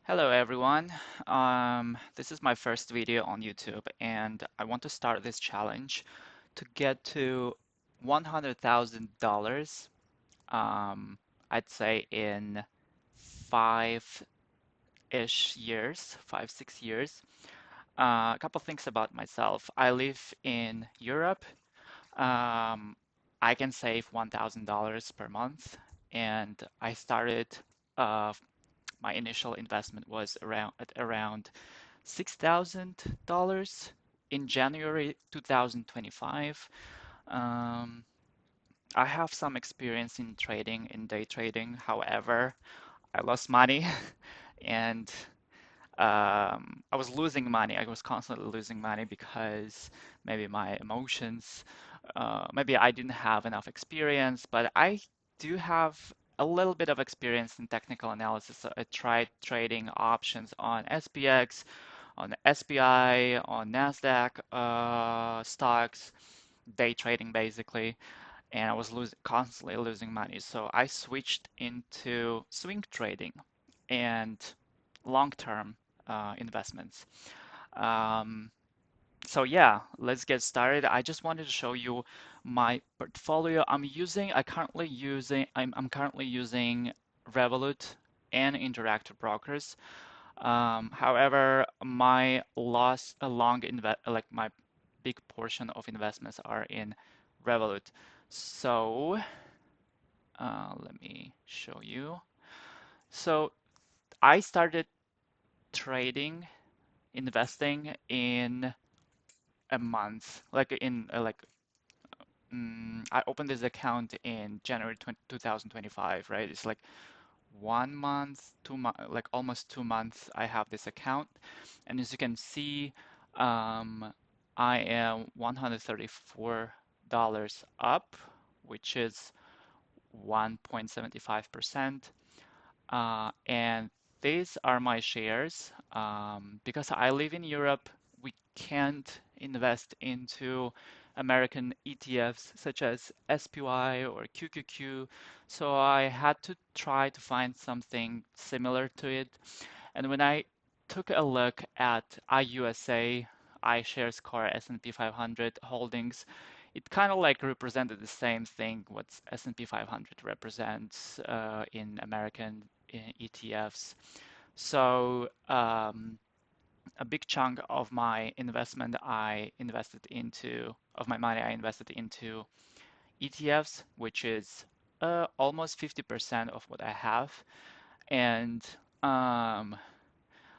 Hello everyone. This is my first video on YouTube and I want to start this challenge to get to $100,000, I'd say in 5-ish years, 6 years. A couple things about myself. I live in Europe. Um, I can save $1,000 per month and I started uh, my initial investment was around $6,000 in January 2025. Um, I have some experience in trading, in day trading. However, I lost money and I was losing money. I was constantly losing money because maybe my emotions, maybe I didn't have enough experience, but I do have a little bit of experience in technical analysis. So I tried trading options on SPX, on SPI, on NASDAQ stocks, day trading basically, and I was constantly losing money. So I switched into swing trading and long-term investments. Um, so yeah, let's get started. I just wanted to show you my portfolio. I'm currently using Revolut and Interactive Brokers. However, my loss along invest like my big portion of investments are in Revolut. So let me show you. So I started trading, investing in a month, like I opened this account in January 2025, right? It's like 1 month, 2 months, like almost 2 months I have this account. And as you can see, um, I am $134 up, which is 1.75%. And these are my shares. Because I live in Europe, we can't invest into American ETFs such as SPY or QQQ. So I had to try to find something similar to it. And when I took a look at IUSA, iShares Core S&P 500 holdings, it kind of like represented the same thing what S&P 500 represents in American ETFs. So a big chunk of my money I invested into ETFs, which is almost 50% of what I have. And um,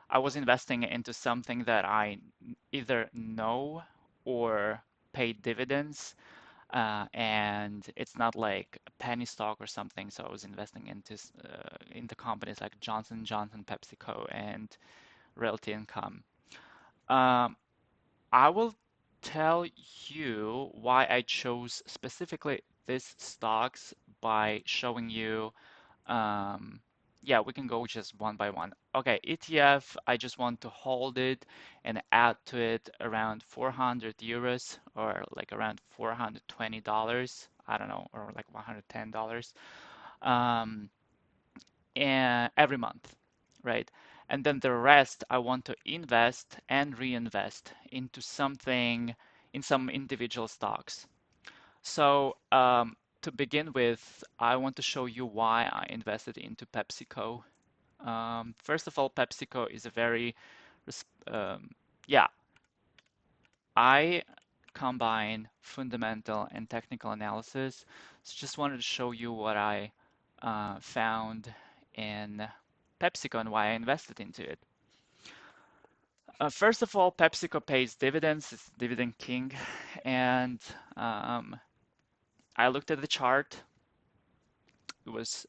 I was investing into something that I either know or pay dividends, and it's not like a penny stock or something. So I was investing into companies like Johnson Johnson, PepsiCo, and Realty Income. Um, I will tell you why I chose specifically these stocks by showing you yeah, we can go just one by one. Okay, ETF, I just want to hold it and add to it around 400 euros or like around $420. I don't know, or like $110. Um, and every month, right? And then the rest I want to invest and reinvest into something in some individual stocks. So to begin with, I want to show you why I invested into PepsiCo. First of all, PepsiCo is a very, yeah, I combine fundamental and technical analysis. So just wanted to show you what I found in PepsiCo and why I invested into it. First of all, PepsiCo pays dividends, it's dividend king, and um, I looked at the chart, it was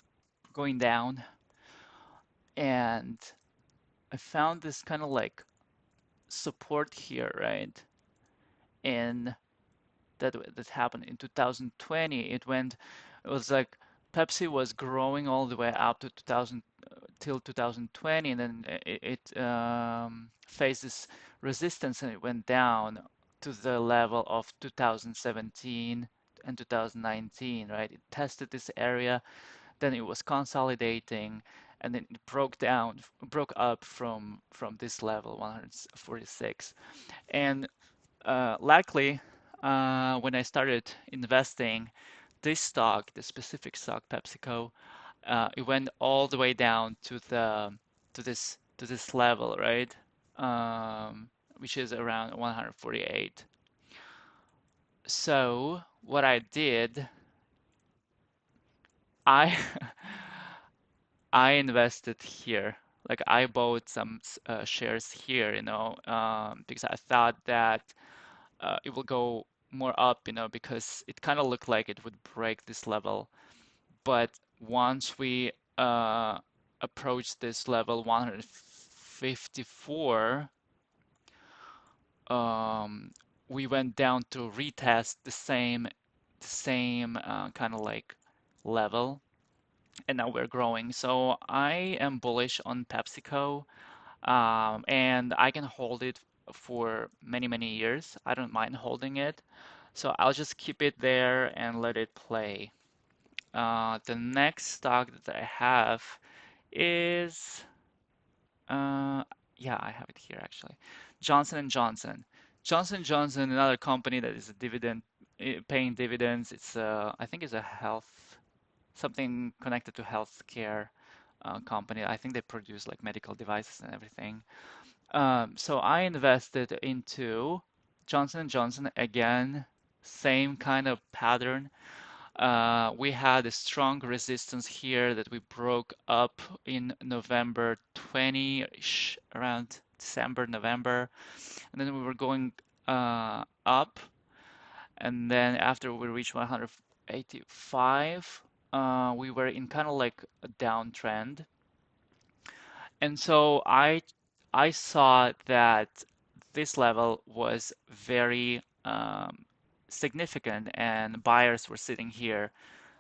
going down, and I found this kind of like support here, right? In that happened in 2020. It was like Pepsi was growing all the way up to 2000 till 2020, and then it faced this resistance and it went down to the level of 2017 and 2019, right? It tested this area, then it was consolidating, and then it broke up from this level, 146. And luckily, when I started investing, this stock, the specific stock, PepsiCo, it went all the way down to this level, right? Which is around 148. So what I did, I I invested here. Like I bought some shares here, because I thought that it will go more up, because it kind of looked like it would break this level. But once we approached this level 154, um, we went down to retest the same kind of like level, and now we're growing. So I am bullish on PepsiCo, and I can hold it for many, many years. I don't mind holding it. So I'll just keep it there and let it play. The next stock that I have is, uh, yeah, I have it here actually. Johnson and Johnson. Johnson and Johnson, another company that is a dividend paying dividends. I think it's a health something connected to healthcare company. I think they produce like medical devices and everything. So I invested into Johnson and Johnson again, same kind of pattern. We had a strong resistance here that we broke up in November 20-ish, around December, November, and then we were going up, and then after we reached 185, we were in kind of like a downtrend, and so I saw that this level was very significant, and buyers were sitting here.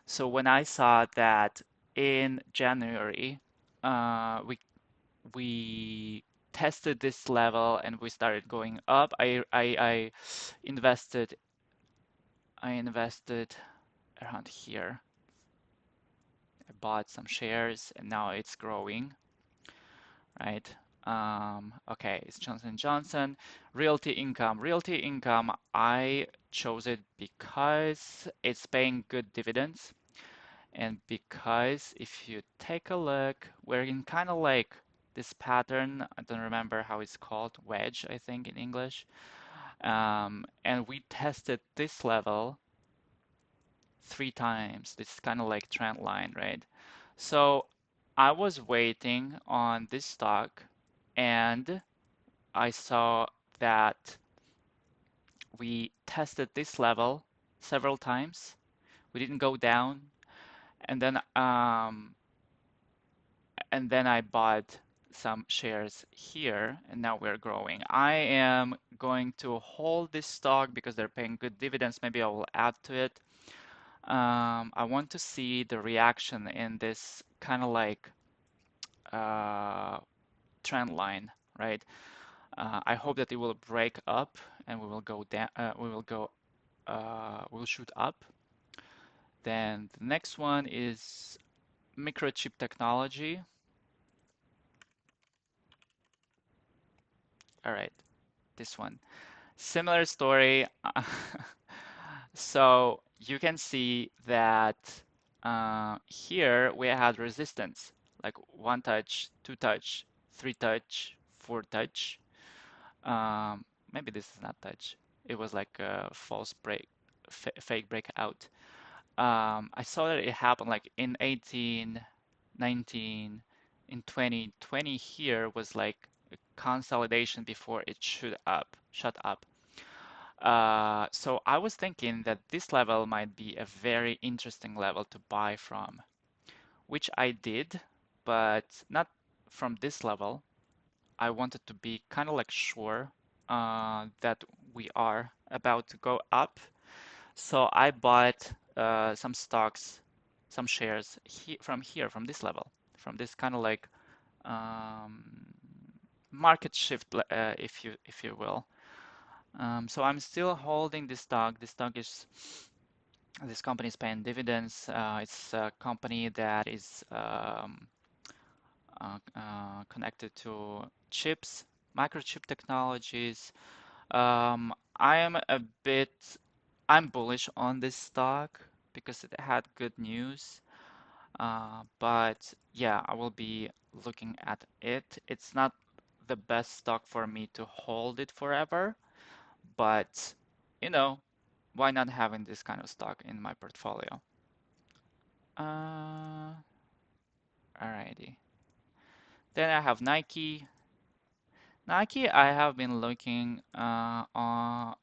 So when I saw that in January, we tested this level and we started going up, I invested I invested around here. I bought some shares and now it's growing, right? Okay, it's Johnson& Johnson. Realty Income. Realty Income, I chose it because it's paying good dividends. And because if you take a look, we're in kind of like this pattern. I don't remember how it's called, wedge, I think in English. And we tested this level 3 times. This is kind of like trend line, right? So I was waiting on this stock and I saw that we tested this level several times. We didn't go down, and then I bought some shares here, and now we're growing. I am going to hold this stock because they're paying good dividends. Maybe I will add to it. I want to see the reaction in this kind of like uh, trend line, right? I hope that it will break up and we will go down. We will shoot up. Then the next one is microchip technology. All right, this one. Similar story. So you can see that here we had resistance, like one touch, two touch, three touch, four touch. Maybe this is not touch. It was like a false break, fake breakout. I saw that it happened like in 18, 19, in 2020 here was like a consolidation before it shut up. So I was thinking that this level might be a very interesting level to buy from, which I did, but not from this level. I wanted to be kind of like sure that we are about to go up. So I bought some stocks, some shares from this level, from this kind of like um, market shift, if you will. So I'm still holding this stock. This company is paying dividends. It's a company that is connected to chips, microchip technologies. I am a bit, I'm bullish on this stock because it had good news. But yeah, I will be looking at it. It's not the best stock for me to hold it forever, but you know, why not having this kind of stock in my portfolio? Alrighty. Then I have Nike. Nike, I have been looking on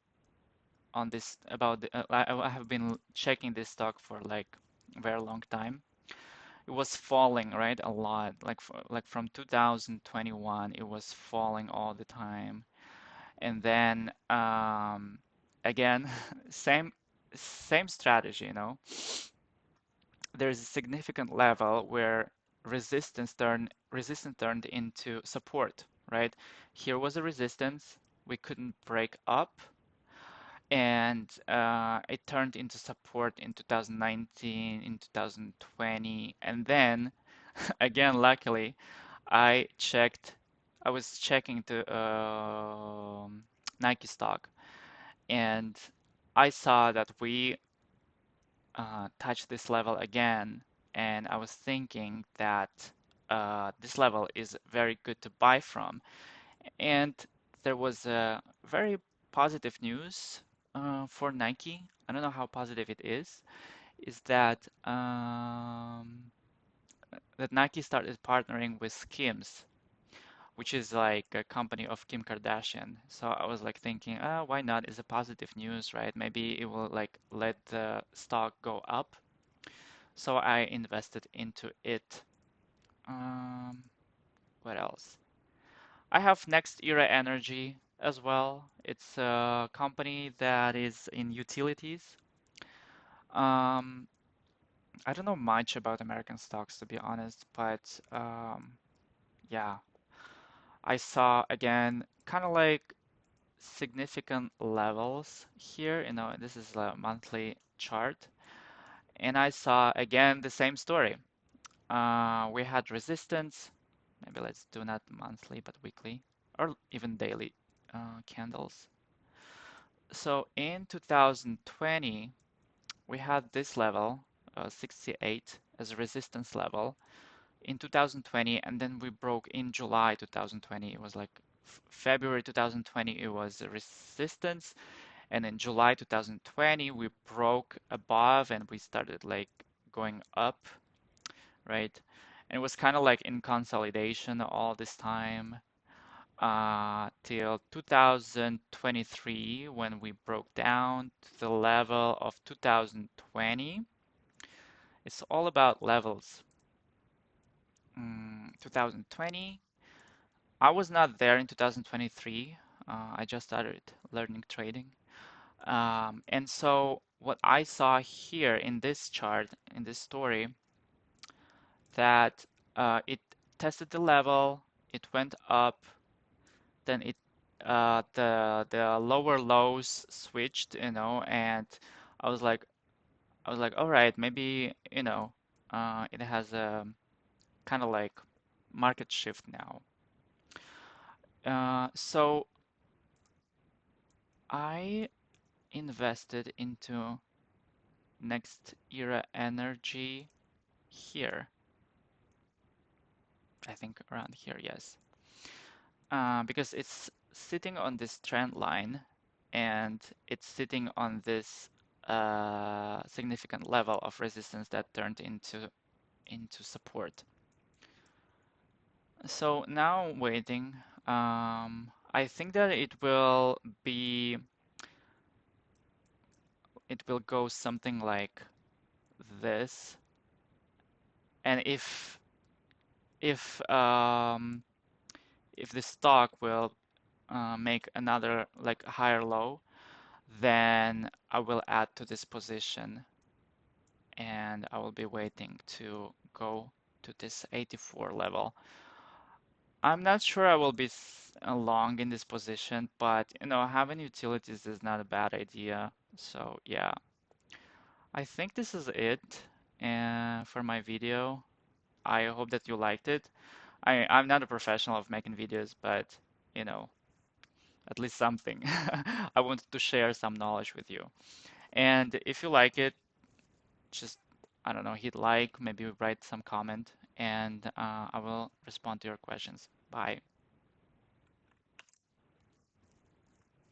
this about I have been checking this stock for like a very long time. It was falling, right? A lot. Like from 2021, it was falling all the time. And then again, same same strategy, you know. There's a significant level where resistance turned into support, right? Here was a resistance we couldn't break up, and it turned into support in 2019, in 2020, and then again, luckily, I checked. I was checking the Nike stock, and I saw that we touched this level again, and I was thinking that this level is very good to buy from. And there was a very positive news for Nike. I don't know how positive it is that Nike started partnering with Skims, which is like a company of Kim Kardashian. So I was like thinking, why not? It's a positive news, right? Maybe it will like let the stock go up. So I invested into it. Um, what else? I have Next Era Energy as well. It's a company that is in utilities. Um, I don't know much about American stocks to be honest, but yeah, I saw again kind of like significant levels here. You know, this is a monthly chart, and I saw again the same story. We had resistance. Maybe let's do not monthly, but weekly or even daily candles. So in 2020, we had this level, 68, as a resistance level in 2020, and then we broke in July 2020. It was like February 2020, it was a resistance, and in July 2020, we broke above and we started like going up, right? And it was kind of like in consolidation all this time till 2023 when we broke down to the level of 2020. It's all about levels. 2020. I was not there in 2023. I just started learning trading. And so what I saw here in this chart, in this story, that it tested the level, it went up, then the lower lows switched, you know, and I was like all right, maybe, you know, it has a kind of like market shift now. So I invested into Next Era Energy here. I think around here, yes. Because it's sitting on this trend line and it's sitting on this significant level of resistance that turned into support. So now waiting. I think that it will go something like this. And if um, if the stock will make another like higher low, then I will add to this position and I will be waiting to go to this 84 level. I'm not sure I will be long in this position, but you know, having utilities is not a bad idea. So yeah, I think this is it for my video. I hope that you liked it. I'm not a professional of making videos, but you know, at least something. I wanted to share some knowledge with you. And if you like it, just I don't know, hit like, maybe write some comment, and I will respond to your questions. Bye.